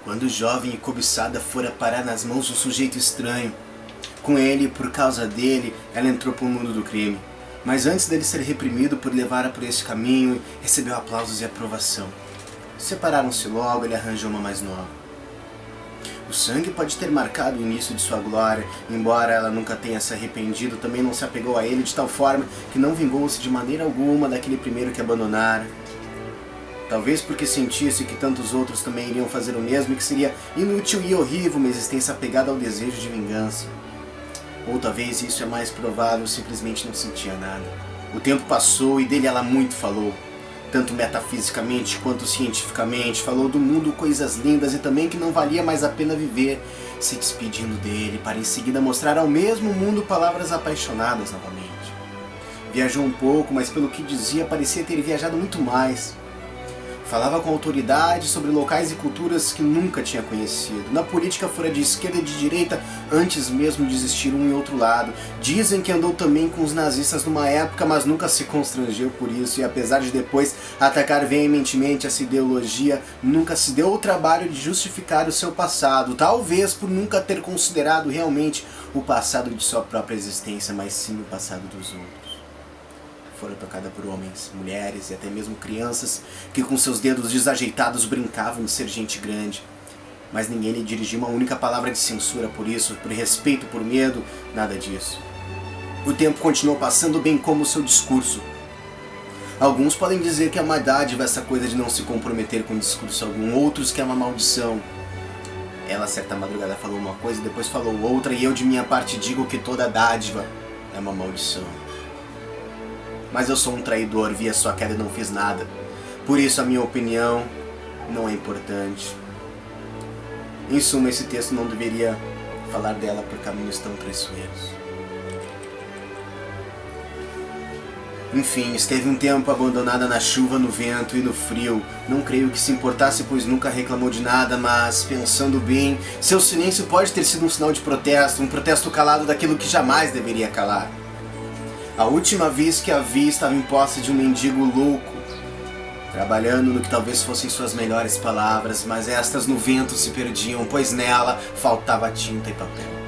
Quando jovem e cobiçada fora parar nas mãos de um sujeito estranho. Com ele, por causa dele, ela entrou para o mundo do crime. Mas antes dele ser reprimido por levá-la por esse caminho, recebeu aplausos e aprovação. Separaram-se logo, ele arranjou uma mais nova. O sangue pode ter marcado o início de sua glória, embora ela nunca tenha se arrependido, também não se apegou a ele de tal forma que não vingou-se de maneira alguma daquele primeiro que abandonara. Talvez porque sentisse que tantos outros também iriam fazer o mesmo e que seria inútil e horrível uma existência apegada ao desejo de vingança. Ou talvez isso é mais provável, simplesmente não sentia nada. O tempo passou e dele ela muito falou. Tanto metafisicamente quanto cientificamente, falou do mundo coisas lindas e também que não valia mais a pena viver, se despedindo dele, para em seguida mostrar ao mesmo mundo palavras apaixonadas novamente. Viajou um pouco, mas pelo que dizia parecia ter viajado muito mais. Falava com autoridade sobre locais e culturas que nunca tinha conhecido. Na política fora de esquerda e de direita, antes mesmo de existir um e outro lado. Dizem que andou também com os nazistas numa época, mas nunca se constrangeu por isso. E apesar de depois atacar veementemente essa ideologia, nunca se deu o trabalho de justificar o seu passado. Talvez por nunca ter considerado realmente o passado de sua própria existência, mas sim o passado dos outros. Fora tocada por homens, mulheres e até mesmo crianças que com seus dedos desajeitados brincavam de ser gente grande. Mas ninguém lhe dirigiu uma única palavra de censura por isso, por respeito, por medo, nada disso. O tempo continuou passando bem como o seu discurso. Alguns podem dizer que é uma dádiva essa coisa de não se comprometer com discurso algum, outros que é uma maldição. Ela certa madrugada falou uma coisa e depois falou outra, e eu de minha parte digo que toda dádiva é uma maldição. Mas eu sou um traidor, vi a sua queda e não fiz nada. Por isso a minha opinião não é importante. Em suma, esse texto não deveria falar dela por caminhos tão traiçoeiros. Enfim, esteve um tempo abandonada na chuva, no vento e no frio. Não creio que se importasse, pois nunca reclamou de nada, mas, pensando bem, seu silêncio pode ter sido um sinal de protesto, um protesto calado daquilo que jamais deveria calar. A última vez que a vi estava em posse de um mendigo louco, trabalhando no que talvez fossem suas melhores palavras, mas estas no vento se perdiam, pois nela faltava tinta e papel.